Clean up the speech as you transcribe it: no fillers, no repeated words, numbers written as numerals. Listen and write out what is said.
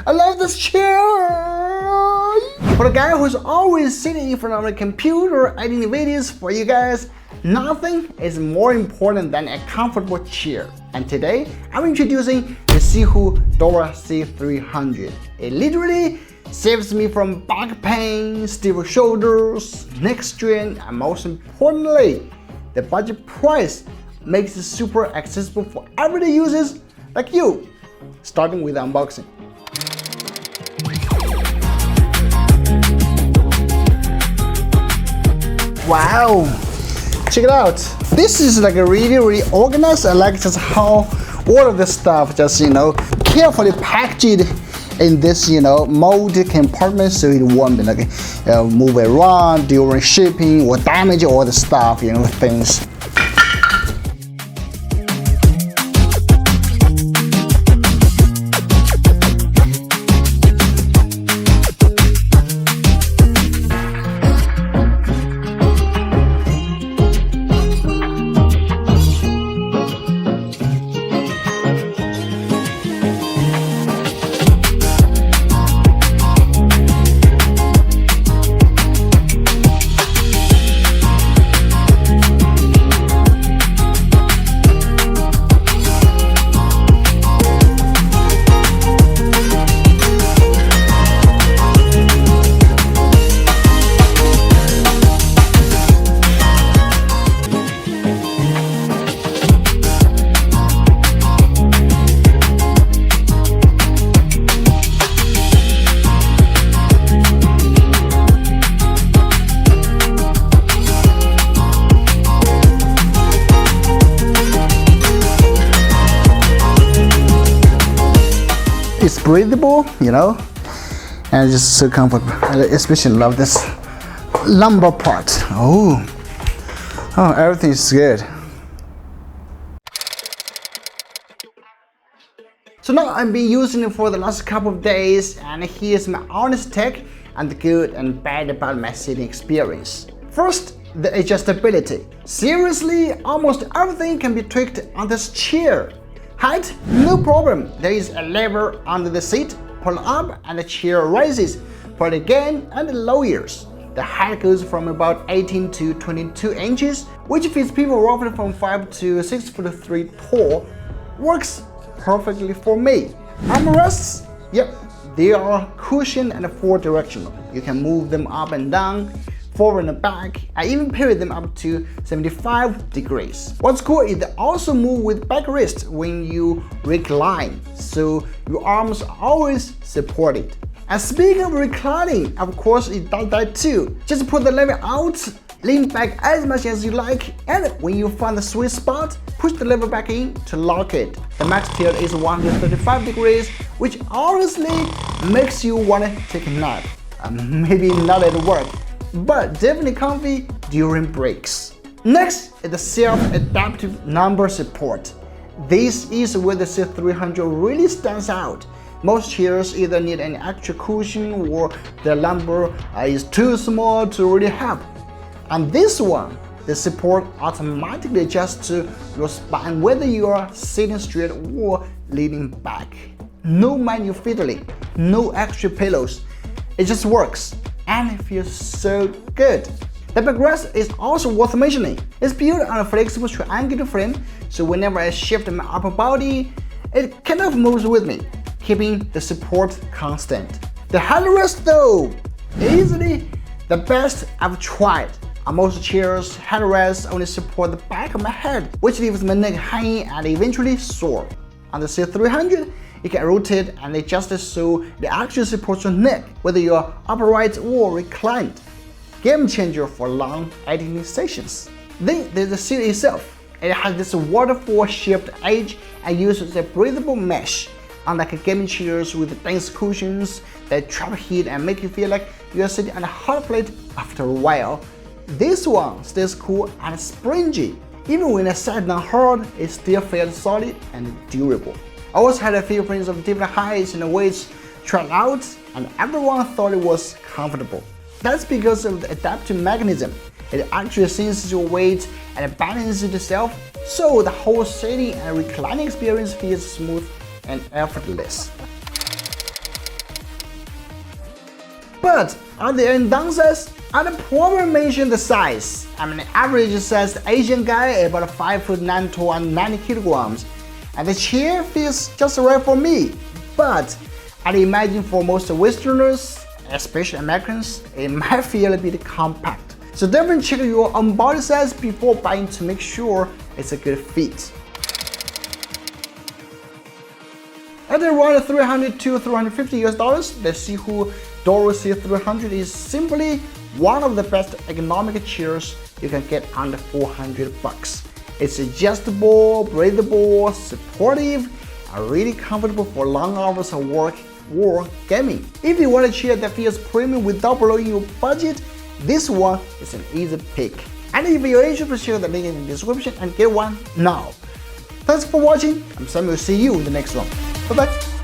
I love this chair! For the guy who's always sitting in front of a computer editing videos for you guys, nothing is more important than a comfortable chair. And today, I'm introducing the SIHOO Doro C300. It literally saves me from back pain, stiff shoulders, neck strain, and most importantly, the budget price makes it super accessible for everyday users like you. Starting with the unboxing. Wow, check it out. This is like a really organized. I like just how all of the stuff just carefully packaged in this molded compartment, so it won't be like move around during shipping or damage all the stuff, things. It's breathable, and just so comfortable. I especially love this lumbar part. Oh, everything is good. So now I've been using it for the last couple of days, and here's my honest take and the good and bad about my sitting experience. First, the adjustability. Seriously, almost everything can be tweaked on this chair. Height, no problem. There is a lever under the seat, pull up and the chair rises, pull again and lowers. The height goes from about 18 to 22 inches, which fits people roughly from 5 to 6'3" tall. Works perfectly for me. Armrests, yep, they are cushioned and 4-directional. You can move them up and down, forward and back. I even pivot them up to 75 degrees. What's cool is they also move with backrest when you recline, so your arms are always supported. And speaking of reclining, of course it does that too. Just put the lever out, lean back as much as you like, and when you find the sweet spot, push the lever back in to lock it. The max tilt is 135 degrees, which honestly makes you want to take a nap. Maybe not at work, but definitely comfy during breaks. Next is the self-adaptive lumbar support. This is where the C300 really stands out. Most chairs either need an extra cushion or the lumbar is too small to really help. And this one, the support automatically adjusts to your spine whether you are sitting straight or leaning back. No manual fiddling, no extra pillows. It just works. And it feels so good. The backrest is also worth mentioning. It's built on a flexible triangular frame, so whenever I shift my upper body, it kind of moves with me, keeping the support constant. The headrest though, easily the best I've tried. On most chairs, headrests only support the back of my head, which leaves my neck hanging and eventually sore. On the C300, you can rotate and adjust it so it actually supports your neck, whether you're upright or reclined. Game changer for long editing sessions. Then there's the seat itself. It has this waterfall shaped edge and uses a breathable mesh. Unlike gaming chairs with dense cushions that trap heat and make you feel like you're sitting on a hot plate after a while, this one stays cool and springy. Even when I sat down hard, it still felt solid and durable. I also had a few friends of different heights and weights tried out, and everyone thought it was comfortable. That's because of the adaptive mechanism. It actually senses your weight and balances itself, so the whole sitting and reclining experience feels smooth and effortless. But are there any downsides? I probably mention the size. Average sized Asian guy about 5'9" tall and 90 kilograms. And the chair feels just right for me. But I'd imagine for most Westerners, especially Americans, it might feel a bit compact. So definitely check your own body size before buying to make sure it's a good fit. At around $300 to $350, the SIHOO Doro C300 is simply one of the best ergonomic chairs you can get under $400. It's adjustable, breathable, supportive, and really comfortable for long hours of work or gaming. If you want a chair that feels premium without blowing your budget, this one is an easy pick. And if you're interested, check the link in the description and get one now. Thanks for watching. I'm Sami. Will see you in the next one. Bye bye.